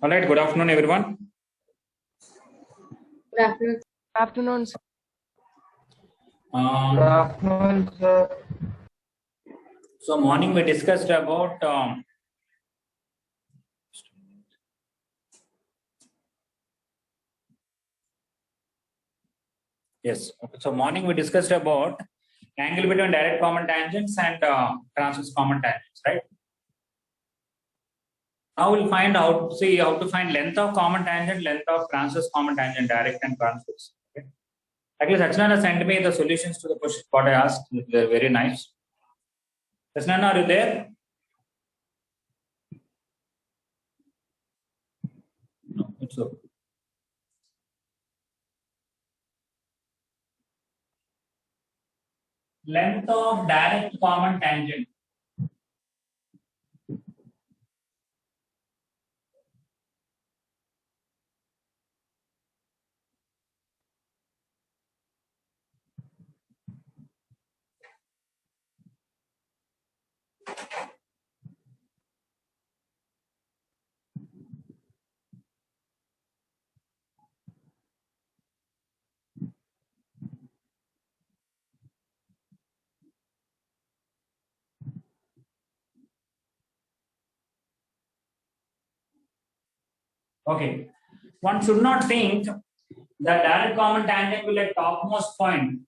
All right, good afternoon, everyone. Good afternoon. Afternoon, sir. Good afternoon, sir. So, morning we discussed about yes. So, morning we discussed about angle between direct common tangents and transverse common tangents, right? Now we'll find out. See how to find length of common tangent, length of transverse common tangent, direct and transverse. Okay. Actually, Sachinana sent me the solutions to the question what I asked. They're very nice. Sachinana, are you there? No, it's okay. Length of direct common tangent. Okay. One should not think that direct common tangent will at topmost point.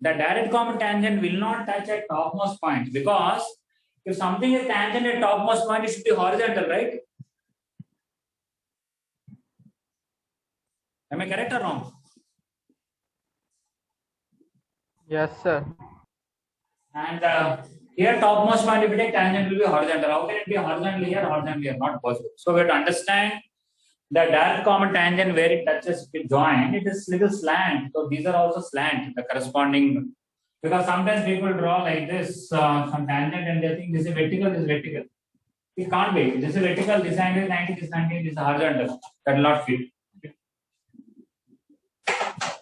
The direct common tangent will not touch at topmost point because if something is tangent at topmost point, it should be horizontal, right? Am I correct or wrong? Yes, sir. And here topmost point, if you take tangent will be horizontal. How can it be horizontal here, horizontal here? Not possible. So we have to understand the direct common tangent where it touches the joint, it is little slant. So these are also slant, the corresponding. Because sometimes people draw like this, some tangent, and they think this is vertical, this is vertical. It can't be. This is vertical, this angle is 90, this 90, this is horizontal. That will not fit.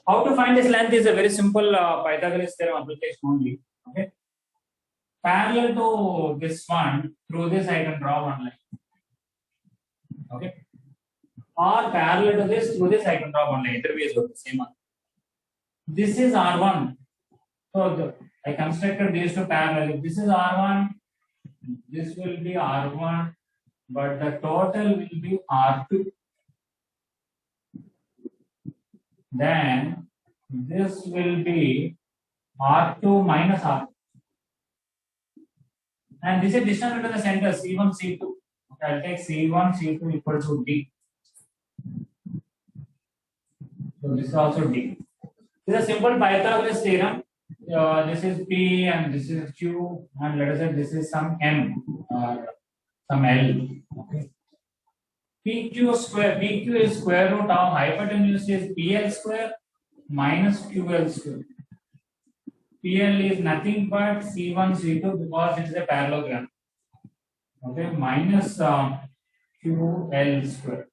How to find this length is a very simple Pythagoras theorem application only. Okay. Parallel to this one, through this I can draw one line. Okay. Or parallel to this, through this I can draw one line. Interview is the same one. This is R1. So I constructed these two parallel. If this is R1, this will be R1, but the total will be R2. Then this will be R2 minus R2. And this is distance between the centers C1, C2. Okay, I'll take C1, C2 equal to D. So this is also D. This is a simple Pythagoras theorem. This is P and this is Q, and let us say this is some M or some L. Okay. PQ square, PQ is square root of hypotenuse is PL square minus QL square. PL is nothing but C1, C2 because it is a parallelogram. Okay, minus QL square.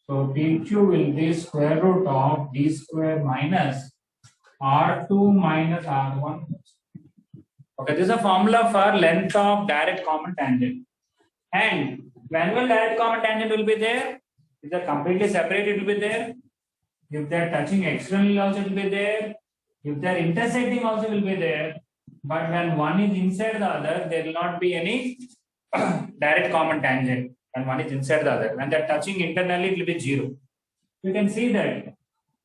So PQ will be square root of D square minus R2 minus R1. Okay, this is a formula for length of direct common tangent. And when will direct common tangent will be there? If they are completely separate, it will be there. If they are touching externally, also it will be there. If they are intersecting, also will be there. But when one is inside the other, there will not be any direct common tangent. When one is inside the other, when they are touching internally, it will be 0. You can see that.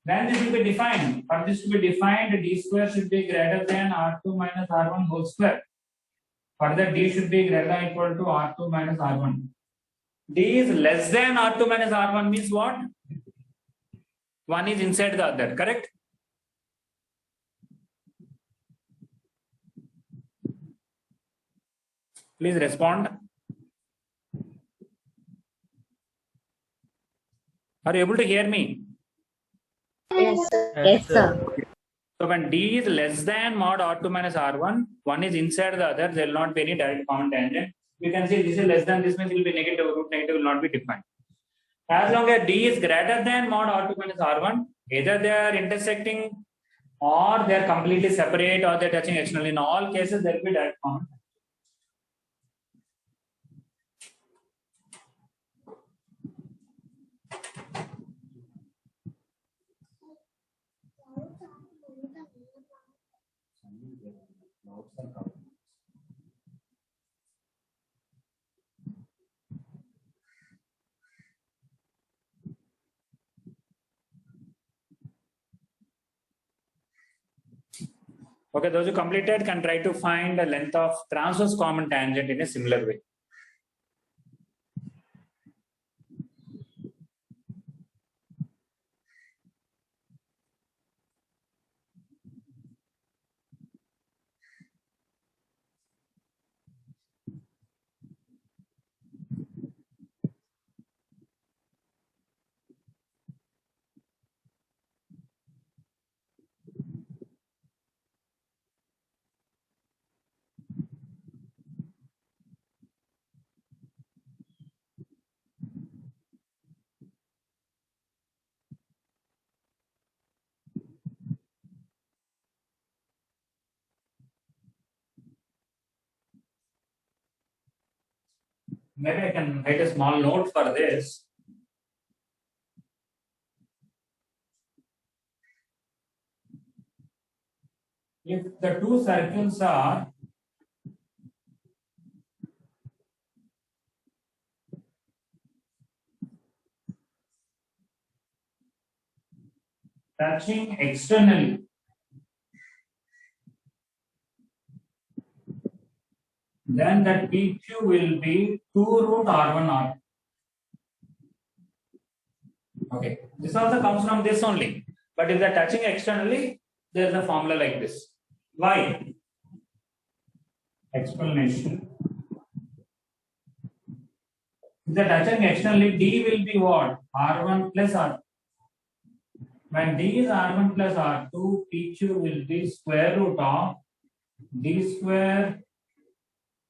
Then this will be defined. For this to be defined, D square should be greater than R2 minus R1 whole square. Further, D should be greater than or equal to R2 minus R1. D is less than R2 minus R1 means what? One is inside the other, correct? Please respond. Are you able to hear me? Yes, sir. Yes, sir. So when D is less than mod R2 minus R1, one is inside the other, there will not be any direct common tangent. You can see this is less than, this means it will be negative, root negative will not be defined. As long as D is greater than mod R2 minus R1, either they are intersecting or they are completely separate or they are touching externally. In all cases, there will be direct common. Okay, those who completed can try to find the length of transverse common tangent in a similar way. Maybe I can write a small note for this. If the two circles are touching externally, then that PQ will be 2 root R1 R. Okay, this also comes from this only. But if they're touching externally, there's a formula like this. Why? Explanation. If they're touching externally, D will be what? R1 plus R. When D is R1 plus R2, PQ will be square root of D square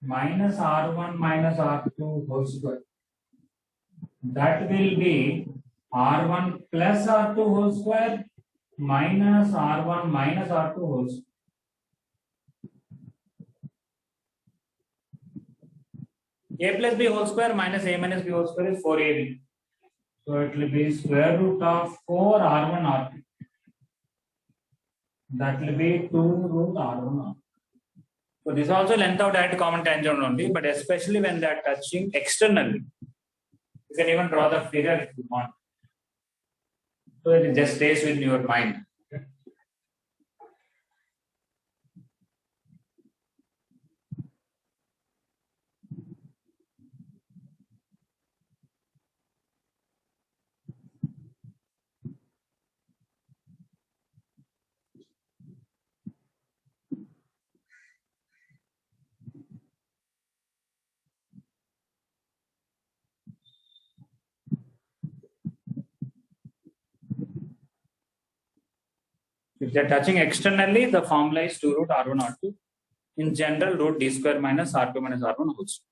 minus R1 minus R2 whole square. That will be R1 plus R2 whole square minus R1 minus R2 whole square. A plus B whole square minus A minus B whole square is 4AB. So it will be square root of 4 R1 R2. That will be 2 root R1 R2. So this is also length of direct common tangent only, but especially when they are touching externally. You can even draw the figure if you want. So it just stays with your mind. If they are touching externally, the formula is 2 root R1 R2. In general, root D square minus R2 minus R1 whole square.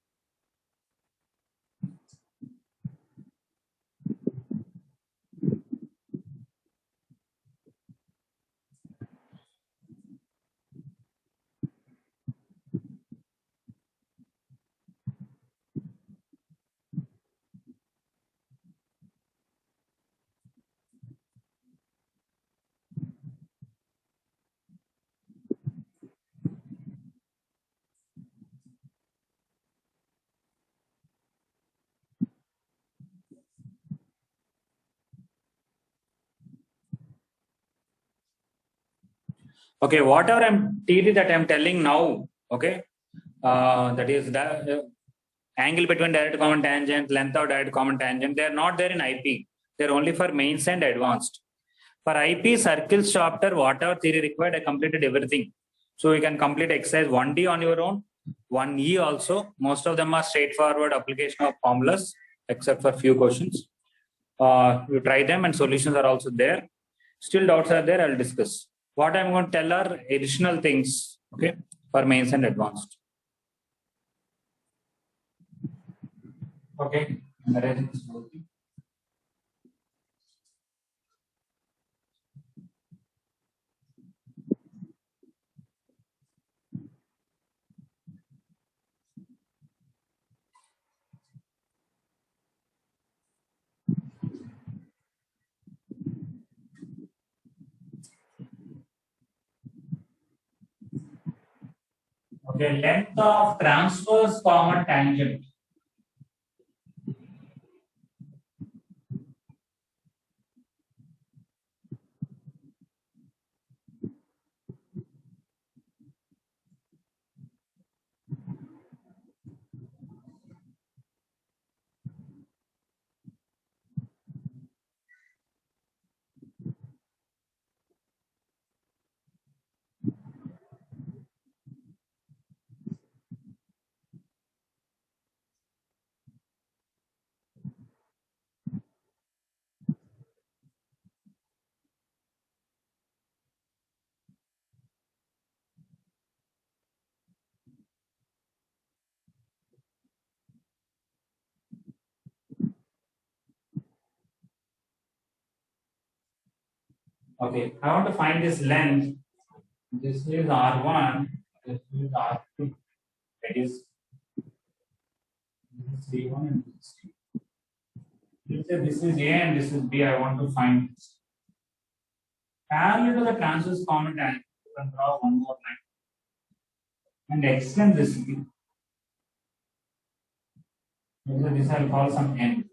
Okay, whatever theory that I'm telling now, okay, that is the angle between direct common tangent, length of direct common tangent, they are not there in IP. They're only for mains and advanced. For IP circles chapter, whatever theory required, I completed everything. So you can complete exercise 1D on your own, 1E also. Most of them are straightforward application of formulas, except for few questions. You try them and solutions are also there. Still doubts are there, I'll discuss. What I'm going to tell are additional things, okay, for mains and advanced. Okay, I'm arranging this slowly. Okay, length of transverse common tangent. Okay, I want to find this length. This is R1, this is R2. That is C1 and this is C. Let's say this is A and this is B. I want to find this. Parallel to the transverse common tangent, you can draw one more line and extend this B. So this I'll call some N.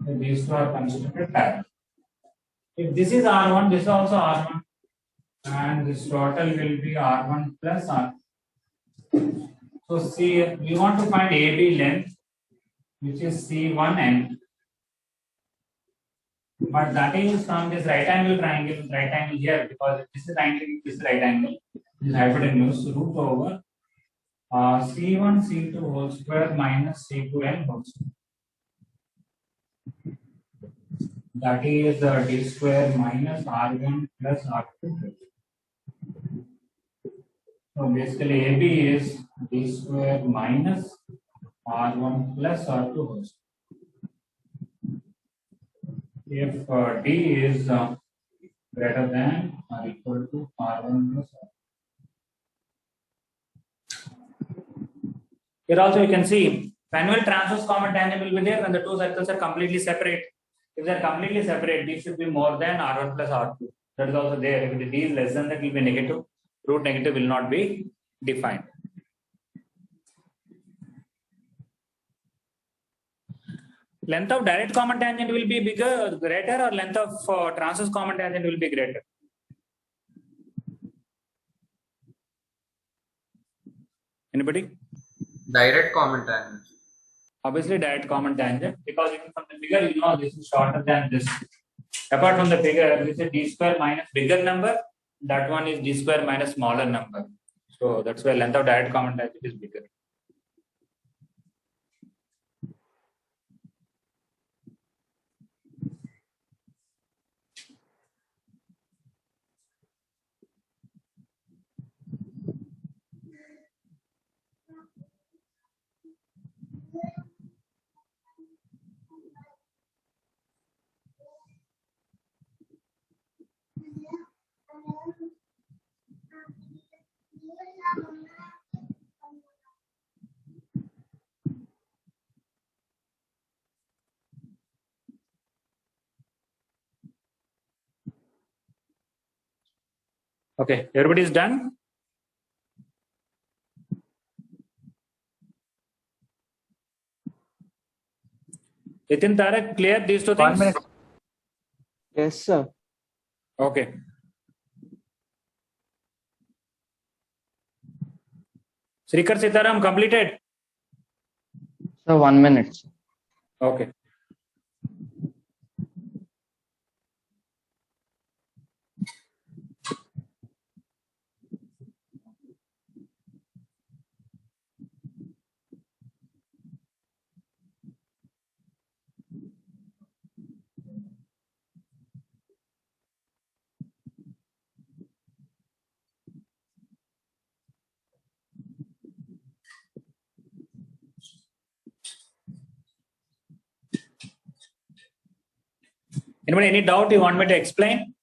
So these two are considered parallel. If this is R1, this is also R1, and this total will be R1 plus R. So see, we want to find AB length, which is C1N. But that is from this right angle triangle here, because this is angle, this is right angle, this is hypotenuse, root over C1 C2 whole square minus C2N whole square. That is D square minus R1 plus R2. So basically AB is D square minus R1 plus R2 whole square. If D is greater than or equal to R1 plus R2. Here also you can see manual transverse common tangent will be there when the two circles are completely separate. If they are completely separate, D should be more than R1 plus R2. That is also there. If the D is less than that, it will be negative. Root negative will not be defined. Length of direct common tangent will be greater, or length of transverse common tangent will be greater? Anybody? Direct common tangent. Obviously direct common tangent, because even from the figure you know this is shorter than this. Apart from the figure, this is D square minus bigger number, that one is D square minus smaller number. So that's why length of direct common tangent is bigger. Okay, everybody is done? Nitin, Tarak, clear these two things? 1 minute. Yes, sir. Okay. Srikar Sitaram completed? So 1 minute. Okay. Anybody, any doubt you want me to explain?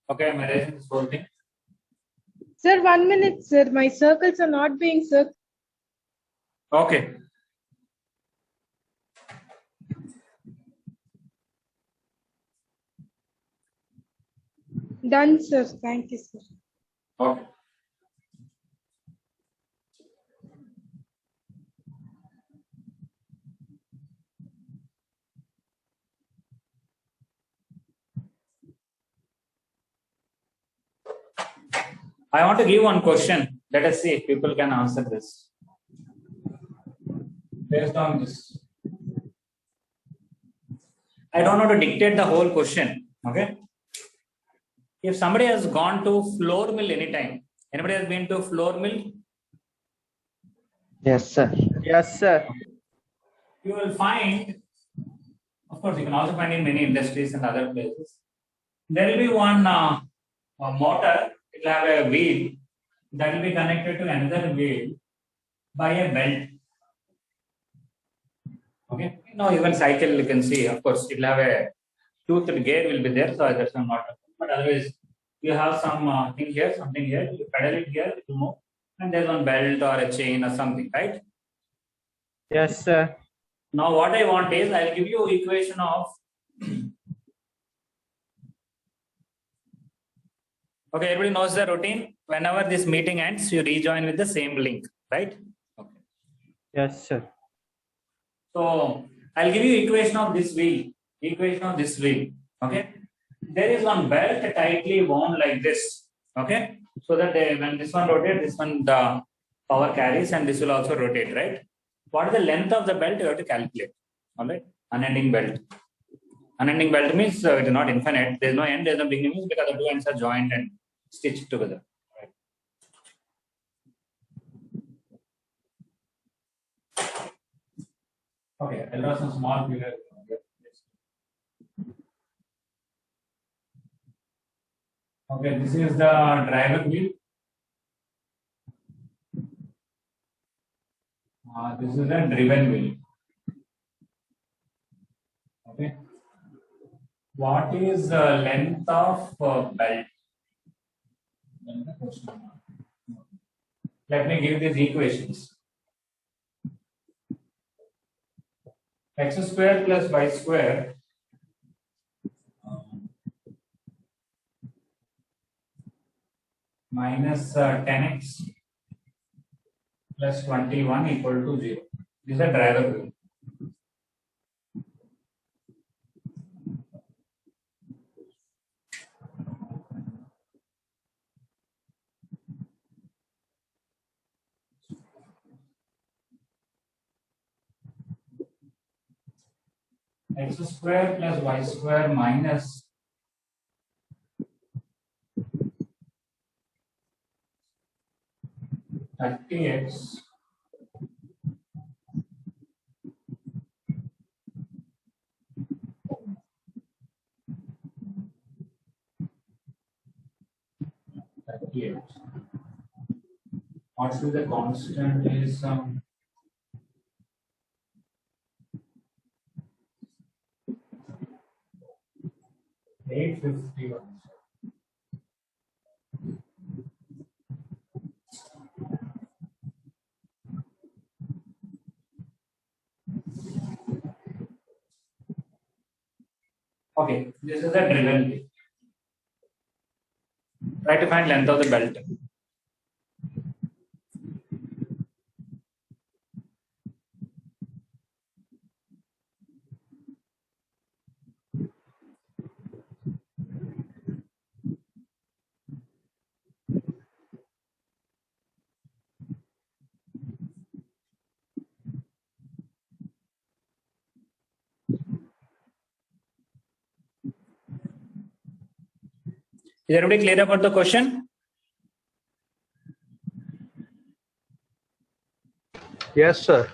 Okay, I'm erasing this whole thing. Sir, 1 minute, sir. My circles are not being circled. Okay. Done, sir. Thank you, sir. Okay. I want to give one question. Let us see if people can answer this. Based on this. I don't know to dictate the whole question. Okay. If somebody has gone to flour mill anytime, anybody has been to flour mill? Yes, sir. Yes, sir. You will find, of course, you can also find in many industries and other places. There will be one a motor. It will have a wheel that will be connected to another wheel by a belt. Okay. Now even cycle you can see. Of course, it will have a toothed gear will be there, so that's not. But otherwise, you have some thing here, something here. You pedal it here, it will move, and there's one belt or a chain or something, right? Yes, sir. Now what I want is I'll give you equation of. Okay, everybody knows the routine. Whenever this meeting ends, you rejoin with the same link, right? Okay. Yes, sir. So I'll give you equation of this wheel. Equation of this wheel. Okay. There is one belt tightly wound like this. Okay. So that when this one rotates, this one the power carries, and this will also rotate, right? What is the length of the belt? You have to calculate. All right. Unending belt. Unending belt means it is not infinite. There is no end. There is no beginning because the two ends are joined and stitched together. Right. Okay, I'll draw some small figure. Okay, this is the driver wheel. This is the driven wheel. Okay. What is the length of belt? Let me give these equations. X square plus y square minus 10x plus 21 equal to 0. This is a driver wheel. X square plus y square minus 30x what should the constant is 851. Okay, this is the driven wheel. Try to find length of the belt. Is everybody clear about the question? Yes, sir.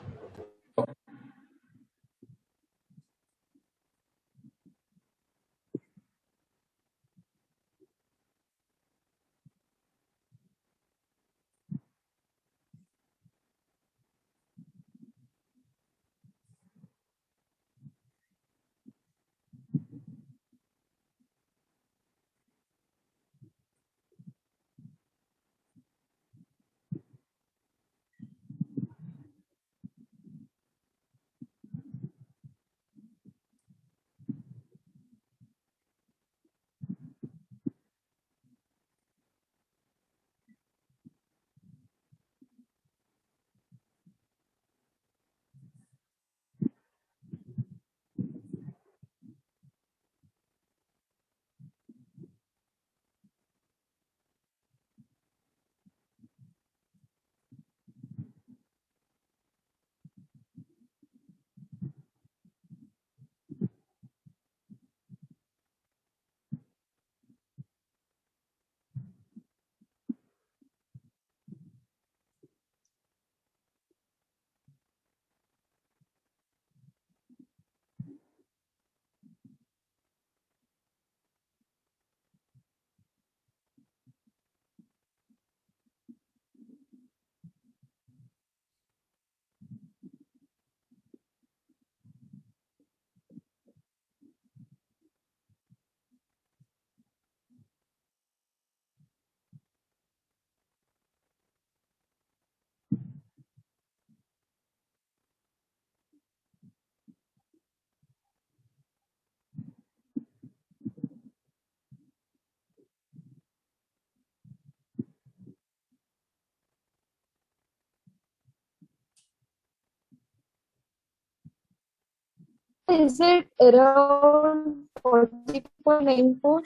is it around 40.94?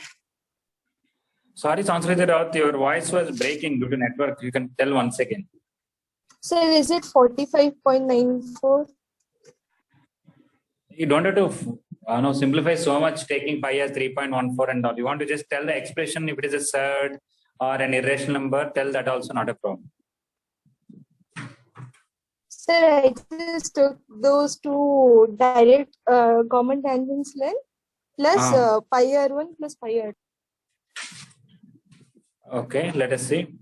Sorry, Sanskriti Raut, your voice was breaking due to network. You can tell once again. Sir, is it 45.94? You don't have to simplify so much, taking pi as 3.14 and all. You want to just tell the expression if it is a surd or an irrational number, tell that also, not a problem. Sir, I just took those two direct common tangents length plus pi r1 plus pi r2. Okay, let us see.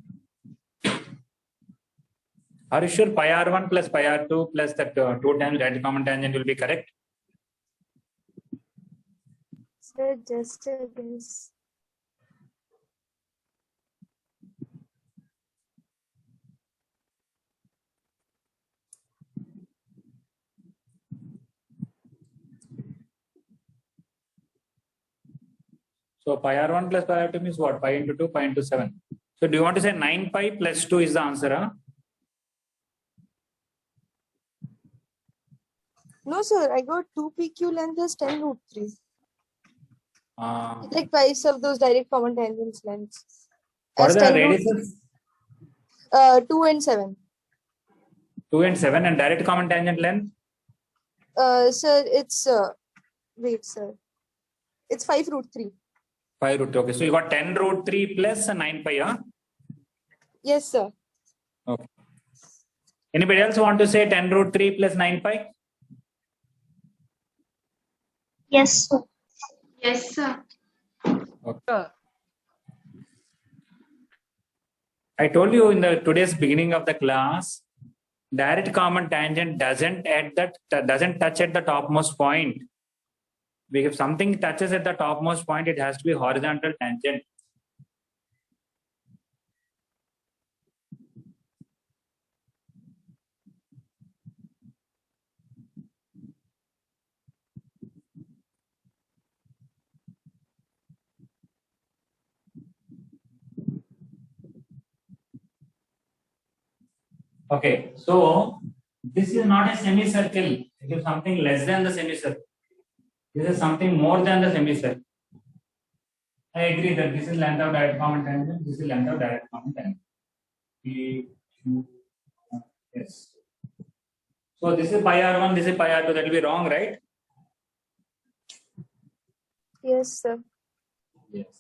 Are you sure pi r1 plus pi r2 plus that 2 times direct common tangent will be correct? Sir, just a guess. So pi r1 plus pi r2 means what? Pi into 2, pi into 7. So do you want to say 9 pi plus 2 is the answer? Huh? No, sir, I got 2 PQ length as 10 root 3. Uh, Like twice of those direct common tangents lengths. what As are the 10 root radiuses? 2 and 7. 2 and 7 and direct common tangent length? Sir, it's wait, sir. It's 5 root 3. 5 root 3. Okay, so you got 10 root 3 plus 9 pi. Huh? Yes, sir. Okay. Anybody else want to say 10 root 3 plus 9 pi? Yes, sir. Yes, sir. Okay. I told you in the today's beginning of the class, direct common tangent doesn't touch at the topmost point. If something touches at the topmost point, it has to be horizontal tangent. Okay, so this is not a semicircle. It is something less than the semicircle. This is something more than the semicircle. I agree that this is length of direct common tangent. This is length of direct common tangent. P, Q, S. So this is pi r1. This is pi r2. That will be wrong, right? Yes, sir. Yes.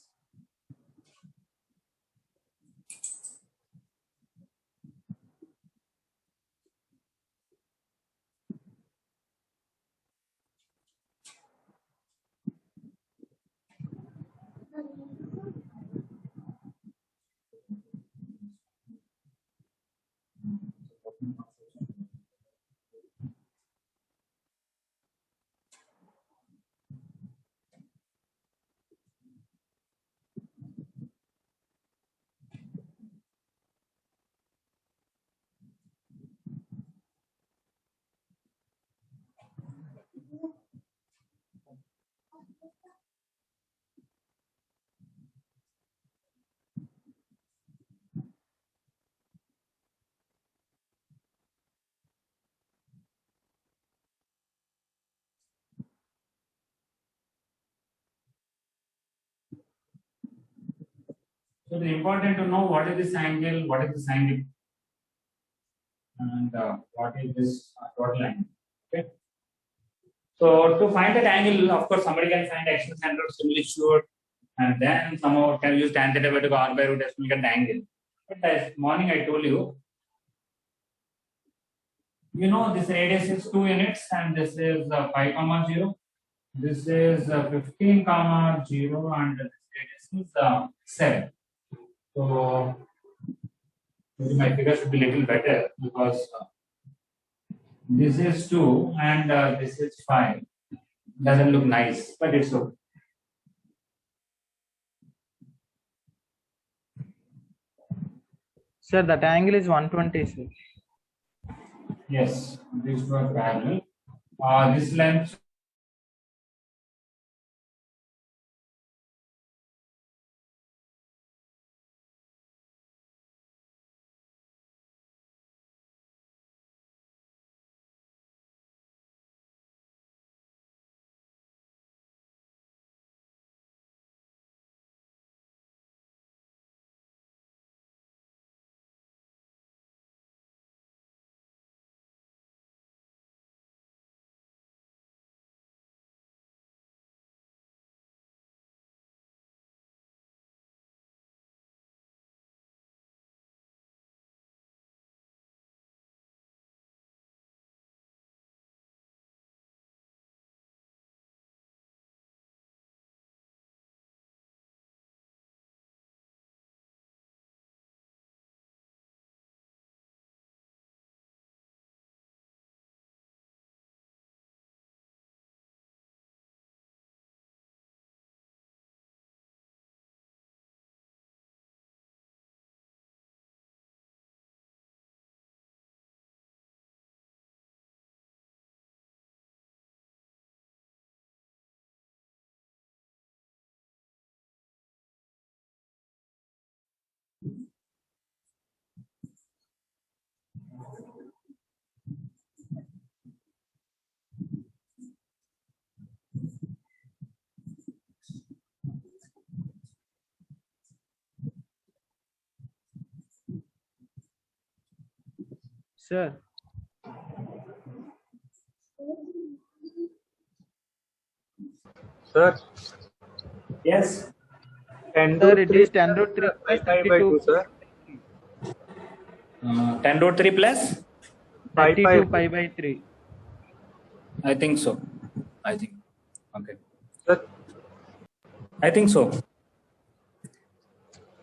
So it is important to know what is this angle, what is this angle, and what is this total angle. Okay. So to find that angle, of course, somebody can find action center of similitude, and then somehow can use tan theta by 2 r by root s to get the angle. But as morning I told you, this radius is 2 units, and this is 5 comma 0. This is 15 comma 0, and this radius is 7. So maybe my figure should be a little better because this is 2 and this is 5. Doesn't look nice, but it's okay. Sir, that angle is 120, sir. Yes, these two are parallel. This length sir. Sir, Yes. 10 Sir, root it 3 is 10 root 3 plus 5 by 2, 32 sir. 10 root 3 plus? 32 pi by 3. I think so. I think. Okay. Sir, I think so.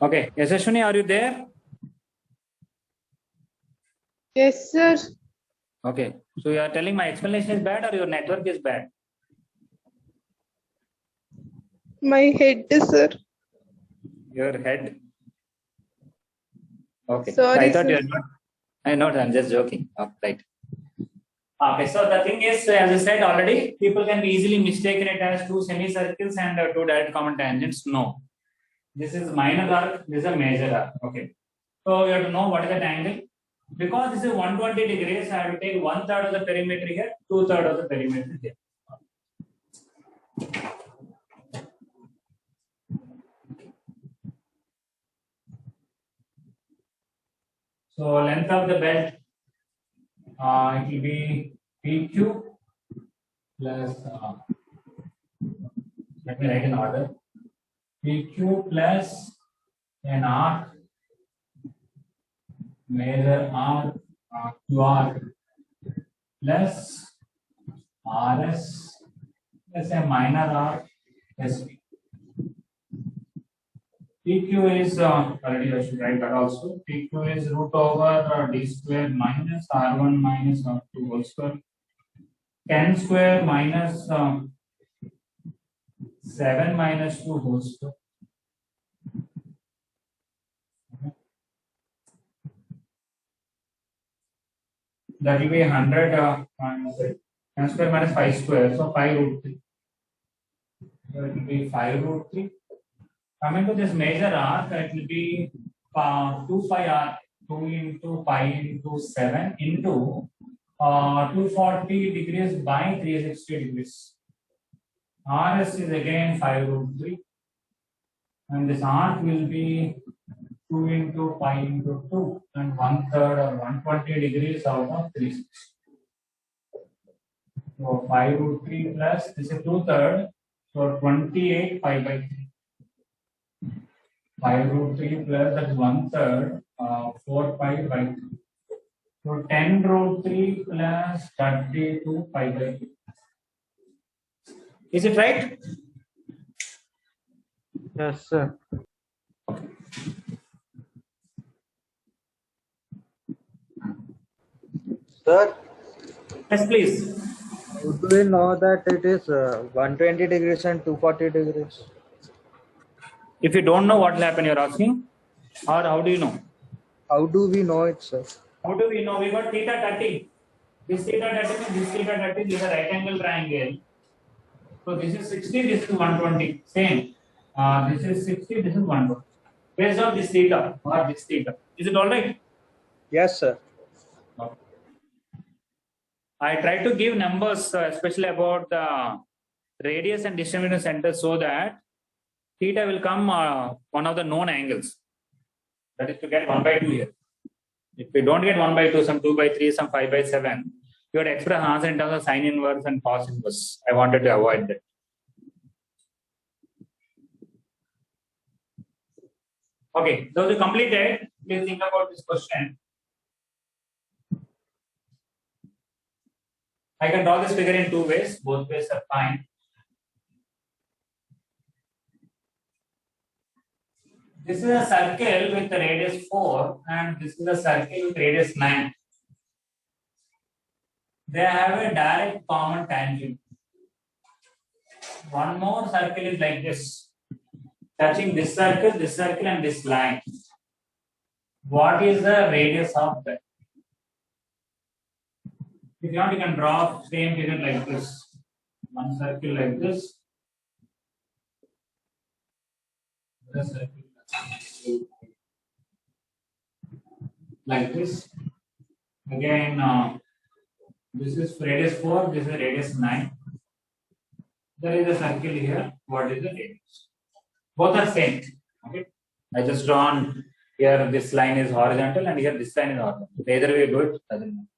Okay. Yashashwini, are you there? Yes, sir. Okay. So you are telling my explanation is bad or your network is bad? My head, sir. Your head. Okay. Sorry, I thought sir. you're not. I know. I'm just joking. Oh, right. Okay. So the thing is, as I said already, people can be easily mistaken it as two semicircles and two direct common tangents. No. This is minor arc. This is a major arc. Okay. So you have to know what is that angle. Because this is 120 degrees, I have to take 1/3 of the perimeter here, 2/3 of the perimeter here. So length of the belt, it will be PQ plus, let me write in order, PQ plus an arc, major arc, QR plus RS plus a minor arc SP. PQ is, already I should write that also. PQ is root over D square minus R1 minus R2 whole square. 10 square minus 7 minus 2 whole square. That will be 100 minus 10 square minus 5 square. So 5 root 3. So it will be 5 root 3. Coming to this major arc, it will be 2 pi r, 2 into pi into 7 into 240 degrees by 360 degrees. RS is again 5 root 3. And this arc will be 2 into pi into 2 and 1/3 or 120 degrees out of 360. So 5 root 3 plus this is 2/3. So 28 pi by 3. 5 root 3 plus that is 1/3, 4 pi by 3. So 10 root 3 plus 32 pi by 3. Is it right? Yes, sir. sir, Yes, please. how do we know that it is 120 degrees and 240 degrees? If you don't know what will happen, you're asking, or how do you know? How do we know it, sir? How do we know? We got theta 30. This theta 30 and this theta 30 is a right angle triangle. So this is 60, this is 120. Same. This is 60, this is 120. Based on this theta or this theta. Is it all right? Yes, sir. Okay. I try to give numbers, especially about the radius and distribution center, so that theta will come one of the known angles. That is to get 1/2 here. If we don't get 1/2, some 2/3, some 5/7, you would express answer in terms of sine inverse and cos inverse. I wanted to avoid that. Okay, those who completed, please think about this question. I can draw this figure in two ways. Both ways are fine. This is a circle with the radius 4 and this is a circle with radius 9. They have a direct common tangent. One more circle is like this, touching this circle and this line. What is the radius of that? If you want, you can draw same figure like this. One circle like this. Another circle like this. Again, this is radius 4, this is radius 9. There is a circle here. What is the radius? Both are same. Okay. I just drawn Here this line is horizontal and here this line is horizontal. Either way you do it, doesn't matter.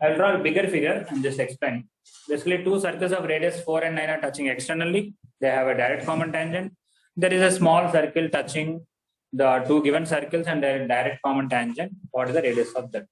I'll draw a bigger figure and just explain. Basically, two circles of radius 4 and 9 are touching externally. They have a direct common tangent. There is a small circle touching the two given circles and a direct common tangent. What is the radius of that?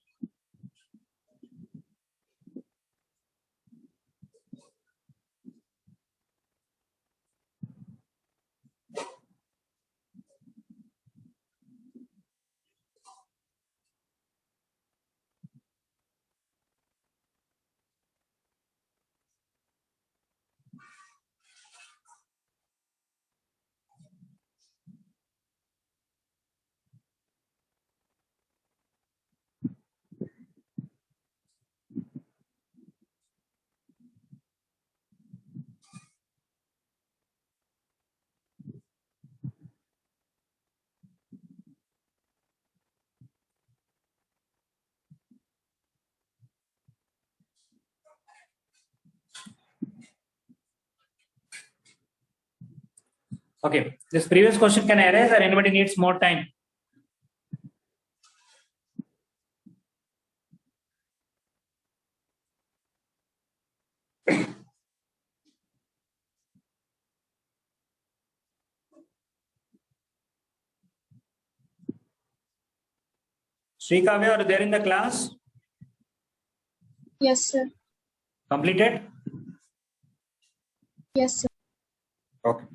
Okay, this previous question can arise or anybody needs more time? Sri Kavya, are you there in the class? Yes, sir. Completed? Yes, sir. Okay.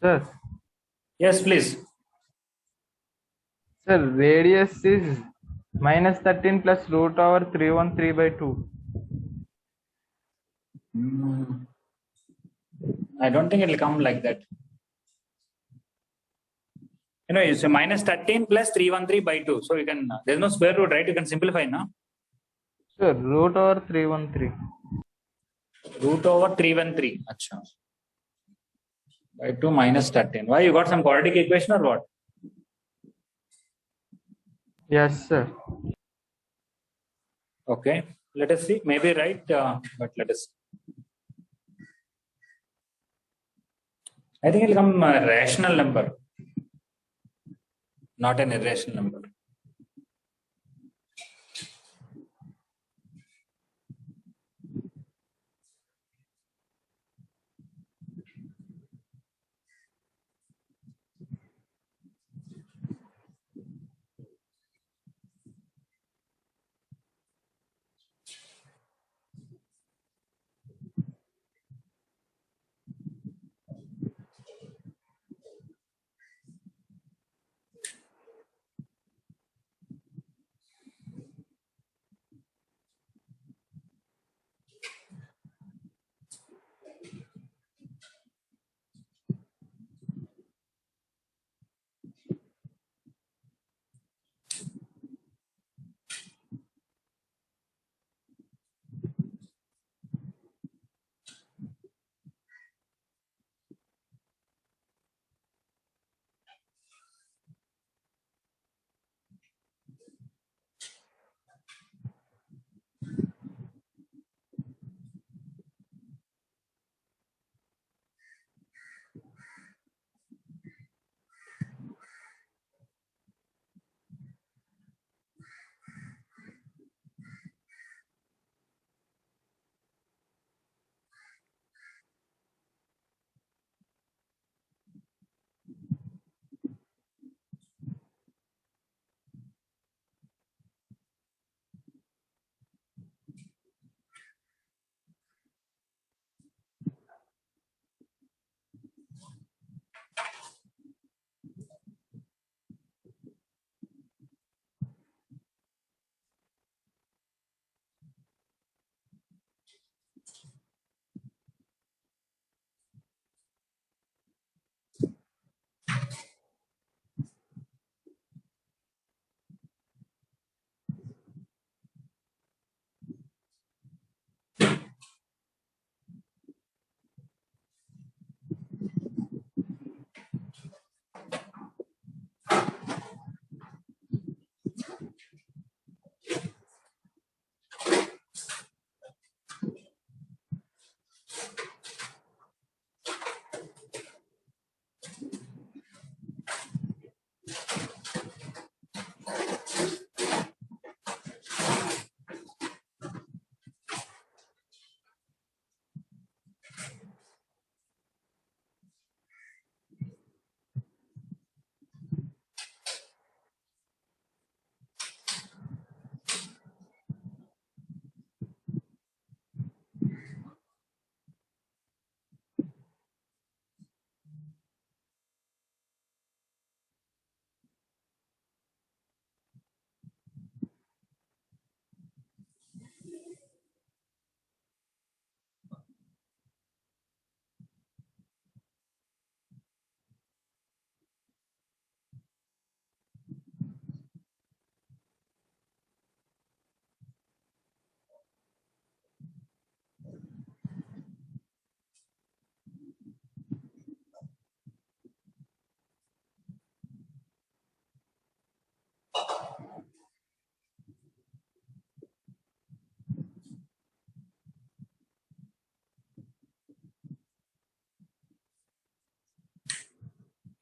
Sir, Yes, please. sir, radius is minus 13 plus root over 313 by 2. I don't think it will come like that. You know, it's a minus 13 plus 313 by 2. So you can, there's no square root, right? You can simplify now. Sir, root over 313. Root over 313. Achha. By 2 minus 13. Why? You got some quadratic equation or what? Yes, sir. Okay. Let us see. Maybe right, but let us see. I think it will come a rational number, not an irrational number.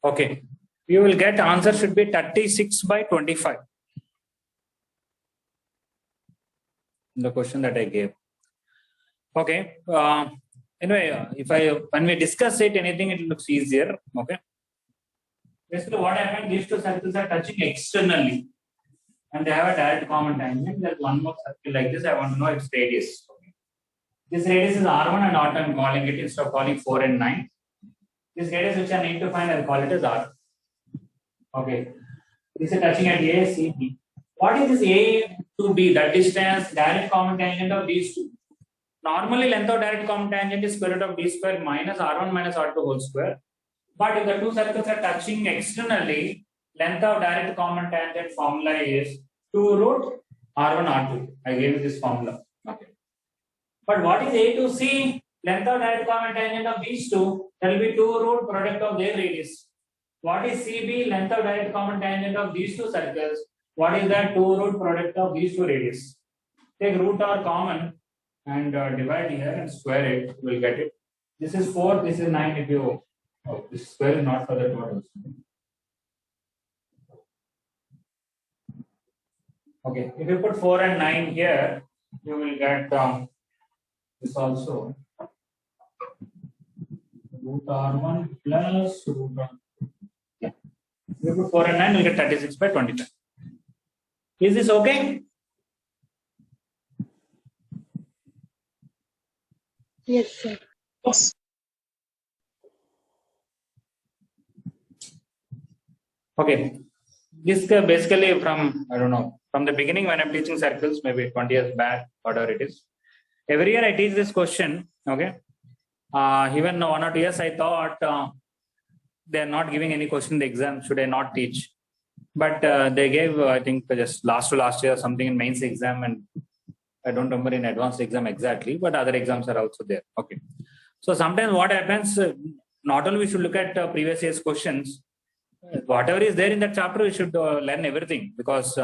Okay. You will get answer should be 36 by 25. The question that I gave. Okay. Anyway, when we discuss it, anything it looks easier. Okay. Basically, what happened? These two circles are touching externally, and they have a direct common tangent. There's one more circle like this. I want to know its radius. Okay. This radius is R1 and R2. I'm calling it instead of calling 4 and 9. This radius which I need to find, I'll call it as R. Okay. This is touching at A, C, B. What is this A to B? That distance, direct common tangent of these two. Normally, length of direct common tangent is square root of D square minus R1 minus R2 whole square. But if the two circles are touching externally, length of direct common tangent formula is 2 root R1 R2. I gave you this formula. Okay. But what is A to C? Length of direct common tangent of these two, that will be 2 root product of their radius. What is CB? Length of direct common tangent of these two circles. What is that 2 root product of these two radius? Take root or common and divide here and square it. You will get it. This is 4, this is 9 if you. Oh, this square is not for that one also. Okay, if you put 4 and 9 here, you will get this also. Root R1 plus root R2. Yeah. If you put 4 and 9, you will get 36 by 25. Is this okay? Yes, sir. Yes. Okay. This basically from, I don't know, from the beginning when I'm teaching circles, maybe 20 years back, whatever it is. Every year I teach this question. Okay. Even 1 or 2 years I thought they are not giving any question in the exam. Should I not teach? But they gave, I think, just last to last year something in mains exam, and I don't remember in advanced exam exactly, but other exams are also there. Okay. So sometimes what happens, not only we should look at previous year's questions, whatever is there in that chapter, we should learn everything, because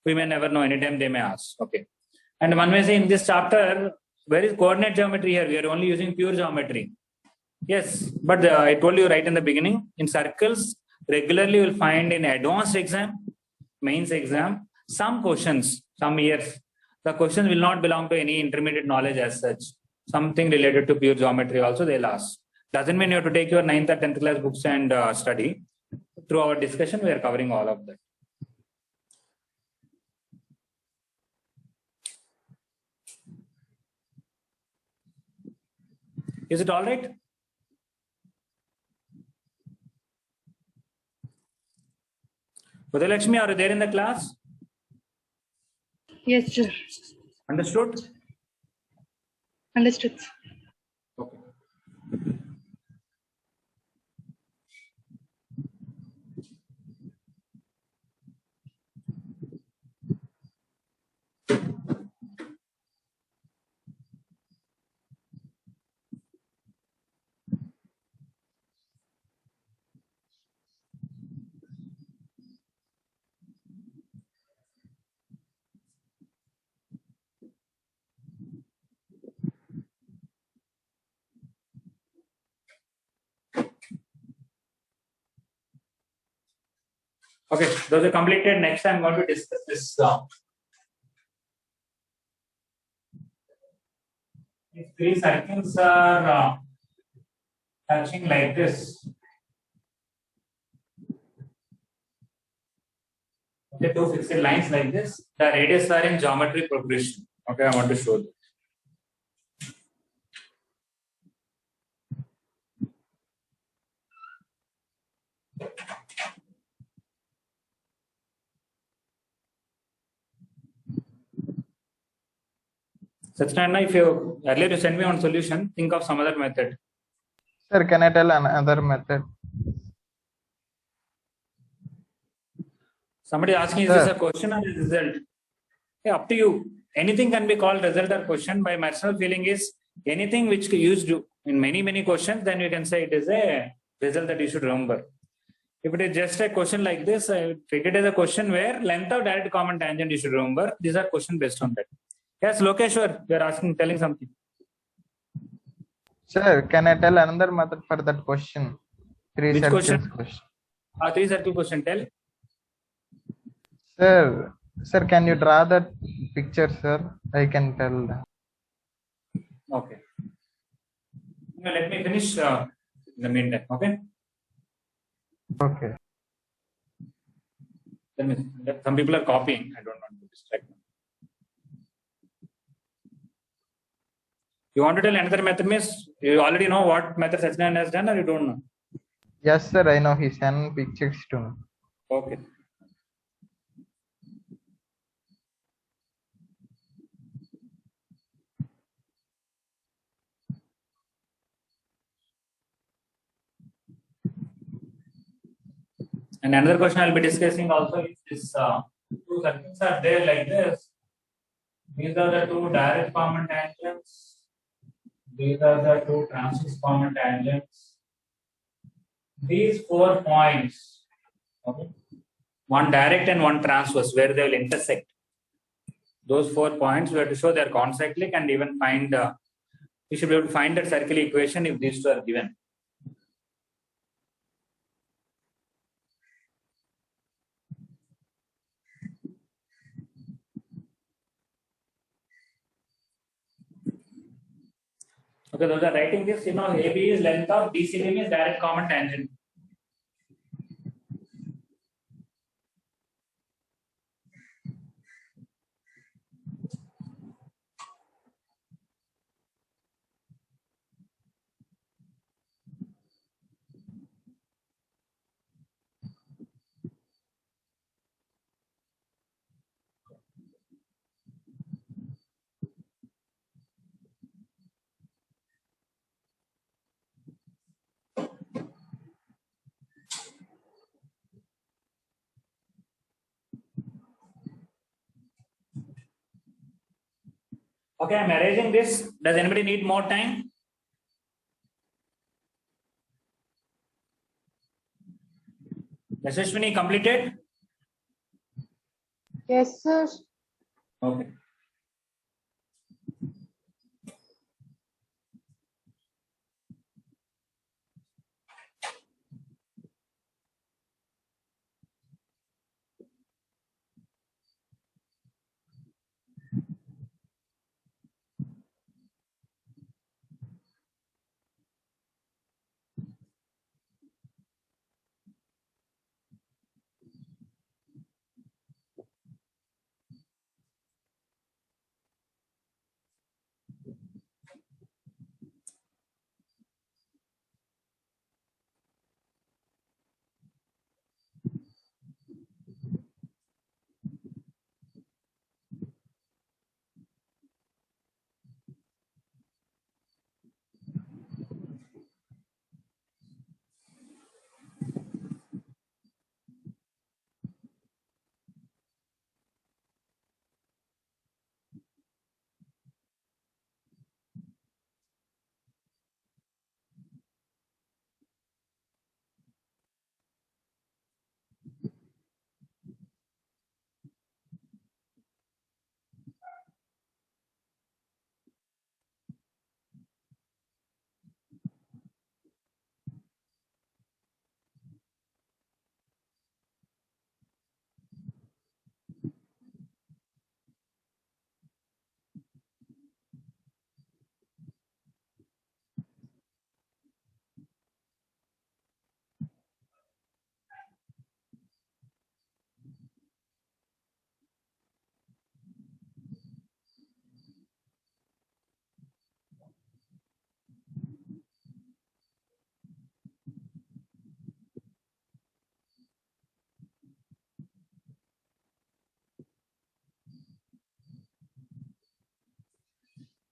we may never know, anytime they may ask. Okay. And one may say in this chapter, where is coordinate geometry here? We are only using pure geometry. Yes, but I told you right in the beginning, in circles, regularly you will find in advanced exam, mains exam, some questions, some years, the questions will not belong to any intermediate knowledge as such. Something related to pure geometry also they'll ask. Doesn't mean you have to take your 9th or 10th class books and study. Through our discussion, we are covering all of that. Is it all right? Udayalakshmi, are you there in the class? Yes, sir. Understood? Understood. Okay. Okay, those are completed. Next, I'm going to discuss this. If three circles are touching like this, okay, two fixed lines like this, the radius are in geometry progression. Okay, I want to show this. Satyanarayana, if you earlier you sent me one solution, think of some other method. Sir, can I tell another method? Somebody asking, is this a question or a result? Yeah, up to you. Anything can be called result or question. My personal feeling is anything which you used in many questions, then you can say it is a result that you should remember. If it is just a question like this, I treat it as a question where length of direct common tangent you should remember. These are questions based on that. Yes, Lokeshwar, you are asking, telling something. Sir, can I tell another method for that question? Three Which circles question? Three circle question. Tell. Sir, can you draw that picture, sir? I can tell that. Okay. No, let me finish in the meantime. Okay. Okay. Some people are copying. I don't want to distract them. You want to tell another method, miss? You already know what method Sachin has done, or you don't know? Yes, sir. I know he sent pictures to me. Okay. And another question I'll be discussing also is this: two circles are there like this. These are the two direct common tangents. These are the two transverse common tangents. These 4 points, okay, one direct and one transverse, where they will intersect. Those 4 points we have to show they are concyclic, and even find. We should be able to find that circular equation if these two are given. Okay, those are writing this. You know, AB is length of BCD is direct common tangent. Okay, I'm arranging this. Does anybody need more time? Yashashwini completed? Yes, sir. Okay.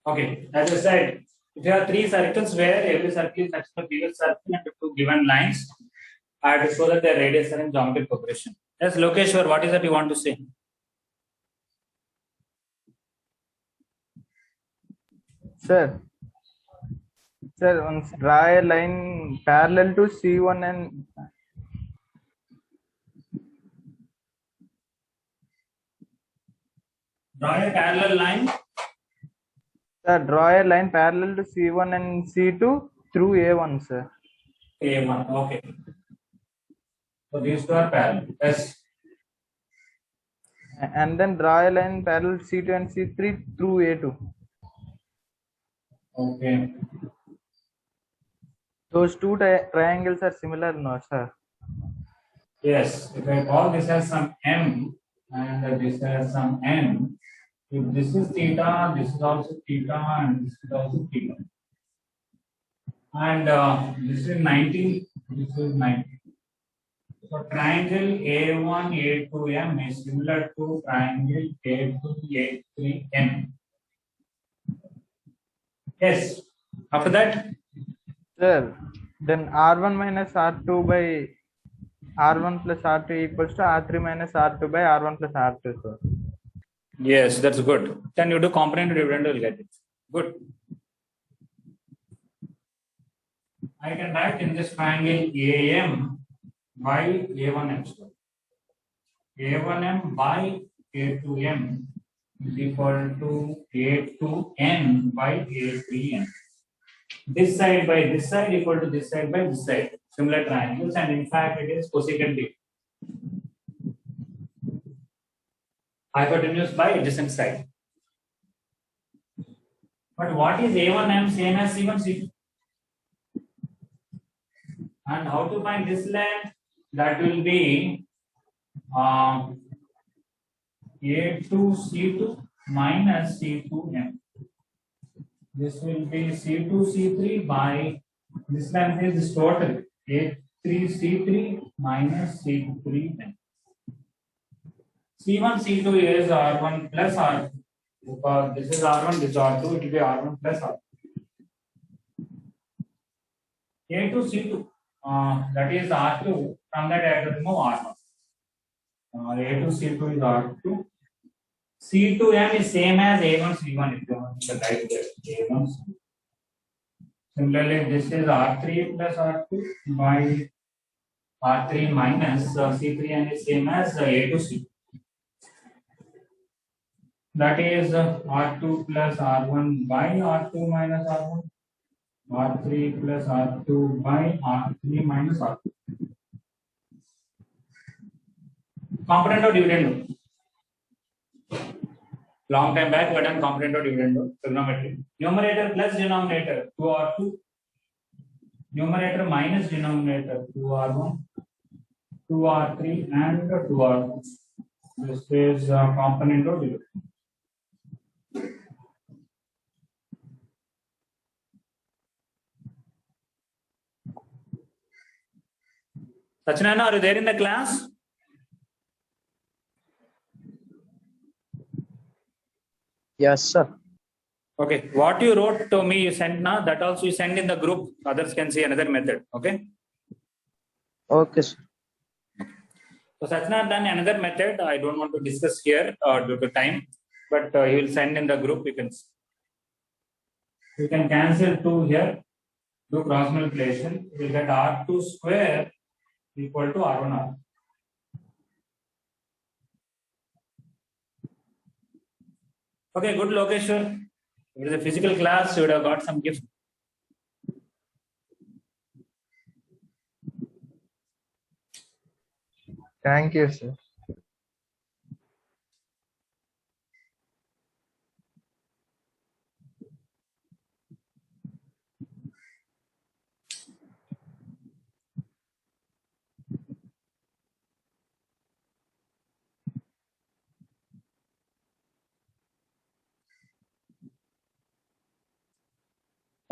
Okay, as I said, if you have 3 circles where every circle is next to the previous circle and 2 given lines, I have to show that their radius are in geometric progression. Yes, Lokeshwar, what is that you want to say? Sir, once draw a line parallel to C1 and Draw a parallel line. sir, draw a line parallel to C1 and C2 through A1, sir. A1. Okay. So these two are parallel. Yes. And then draw a line parallel C2 and C3 through A2. Okay. Those two triangles are similar, no, sir? Yes. If I call this as some M and this as some N, if this is theta, this is also theta, and this is also theta. And this is 90, this is 90. So triangle A1, A2M is similar to triangle A2, A3M. Yes. After that, Sir, then R1 minus R2 by R1 plus R2 equals to R3 minus R2 by R1 plus R2, sir. yes, that's good. Then you do component dividend, you'll get it. Good. I can write in this triangle AM by A1M square. A1M by A2M is equal to A2N by A3N. This side by this side equal to this side by this side. Similar triangles, and in fact it is cosecant B. Hypotenuse by adjacent side. But what is A1M same as C1, C2? And how to find this length? That will be A2C2 minus C2M. This will be C2 C3 by this length is this total A3 C3 minus C3M. C1 C2 is R1 plus R2. Because this is R1, this is R2, it will be R1 plus R2. A2 C2, that is R2. From that I have to remove R1. A2 C2 is R2. C2M is same as A1 C1 if you want to write there. A1 C2. Similarly, this is R3 plus R2 by R3 minus C3N is same as A2 C2. That is R2 plus R1 by R2 minus R1. R3 plus R2 by R3 minus R2. Component of dividend. Long time back, we had done component of dividend, trigonometry. Numerator plus denominator, 2R2. Numerator minus denominator, 2R1, 2R3, and 2R2. This is component of dividend. Sachinana, are you there in the class? Yes, sir. Okay, what you wrote to me, you sent now, that also you send in the group. Others can see another method. Okay. Okay, sir. So Sachinana done another method. I don't want to discuss here due to time, but he will send in the group. You can cancel 2 here. Do cross multiplication. You will get R2 square equal to R1R. Okay, good Lokeshwar. If it is a physical class, you would have got some gift. Thank you, sir.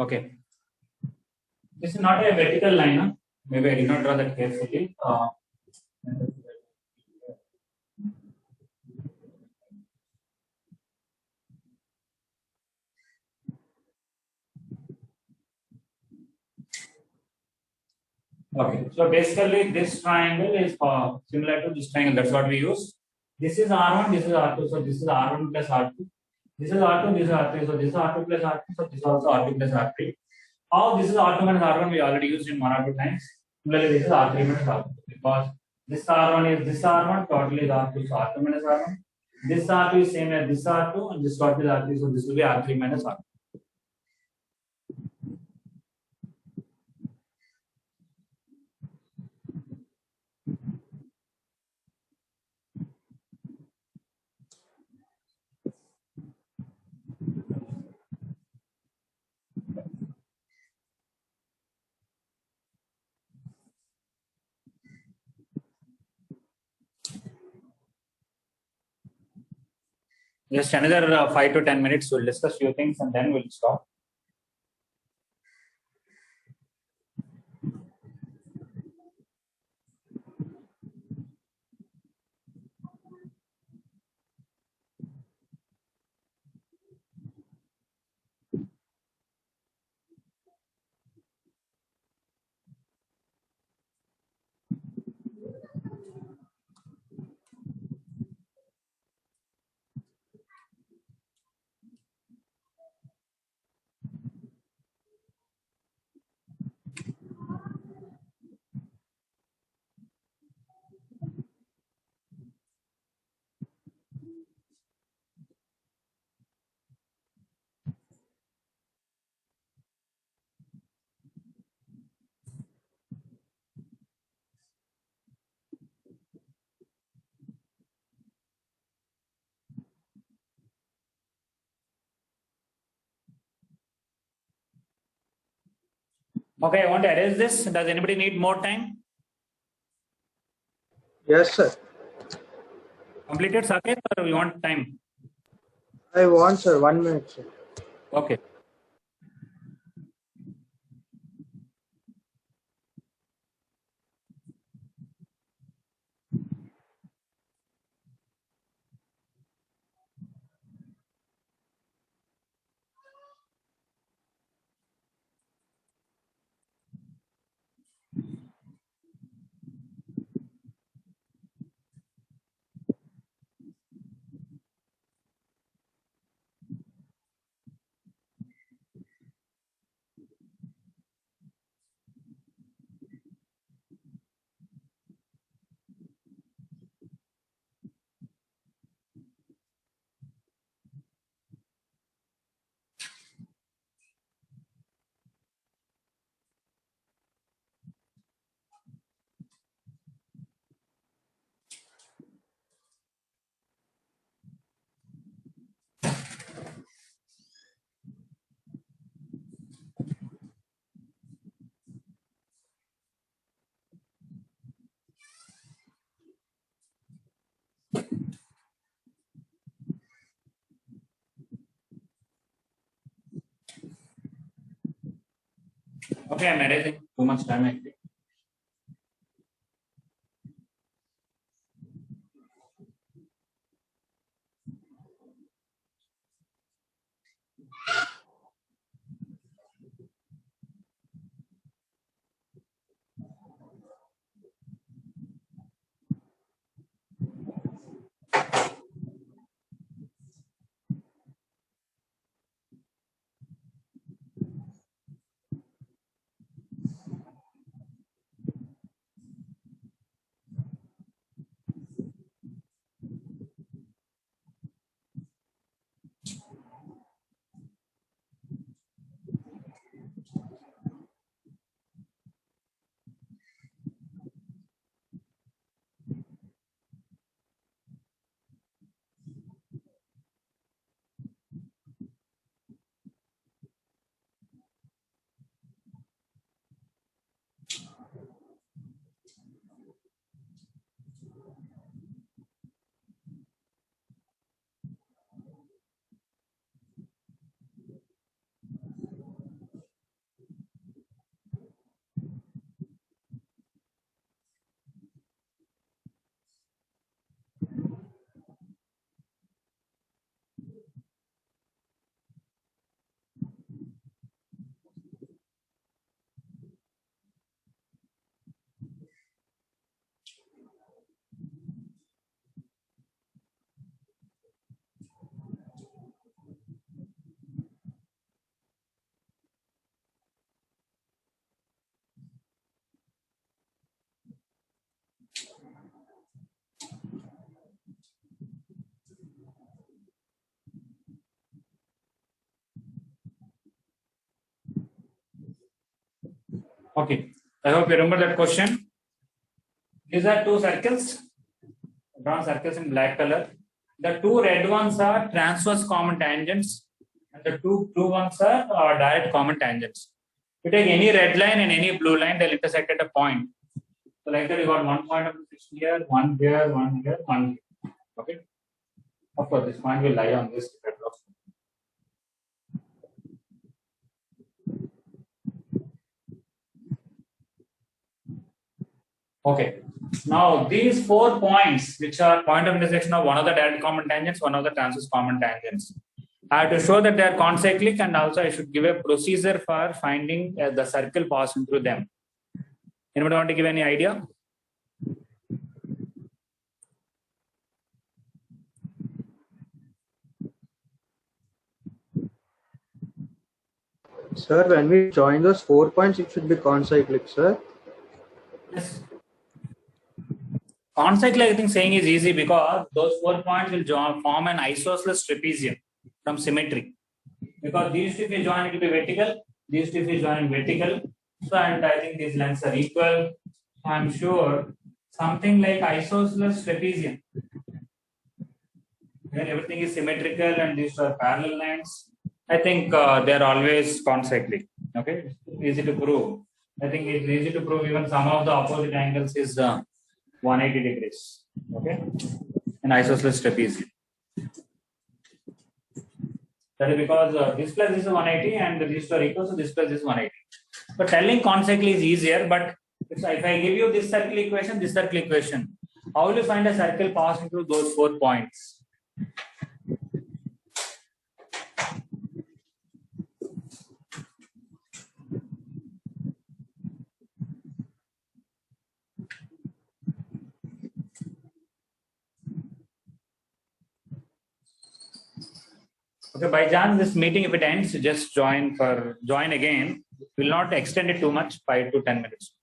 Okay. This is not a vertical line. Huh? Maybe I did not draw that carefully. Okay, so basically this triangle is similar to this triangle. That's what we use. This is R1, this is R2. So this is R1 plus R2. This is R2, this is R3. So this is R2 plus R3. So this is also R2 plus R3. How this is R2 minus R1 we already used in 1 or 2 times. Similarly, this is R3 minus R2 because this R1 is this R1, total is R2, so R2 minus R1. This R2 is same as this R2 and this total is R3, so this will be R3 minus R2. Just another 5 to 10 minutes. We'll discuss few things and then we'll stop. Okay, I want to erase this. Does anybody need more time? Yes, sir. Completed, Saket, or you want time? I want, sir. 1 minute, sir. Okay. Okay, I'm erasing too much time actually. Okay, I hope you remember that question. These are two circles, drawn circles in black color. The two red ones are transverse common tangents, and the two blue ones are direct common tangents. You take any red line and any blue line, they'll intersect at a point. So like that, you got 1 point of intersection here, one here, one here, one here. Okay. Of course, this point will lie on this bedrock. Okay. Now these 4 points, which are point of intersection of one of the direct common tangents, one of the transverse common tangents, I have to show that they are concyclic, and also I should give a procedure for finding the circle passing through them. Anybody want to give any idea? Sir, when we join those 4 points, it should be concyclic, sir. Yes. Concyclic, I think saying is easy because those 4 points will form an isosceles trapezium from symmetry. Because these two if you join, it will be vertical. These two if you join vertical. So, and I think these lengths are equal. So I'm sure something like isosceles trapezium, where everything is symmetrical and these are parallel lines. I think they are always concyclic. Okay, easy to prove. I think it's easy to prove even some of the opposite angles is 180 degrees. Okay, an isosceles trapezium. That is because this plus this is 180 and these two are equal, so this plus this is 180. But telling concyclic is easier, but if I give you this circle equation, how will you find a circle passing through those 4 points? Okay, by chance, this meeting, if it ends, just join again. Will not extend it too much, 5 to 10 minutes.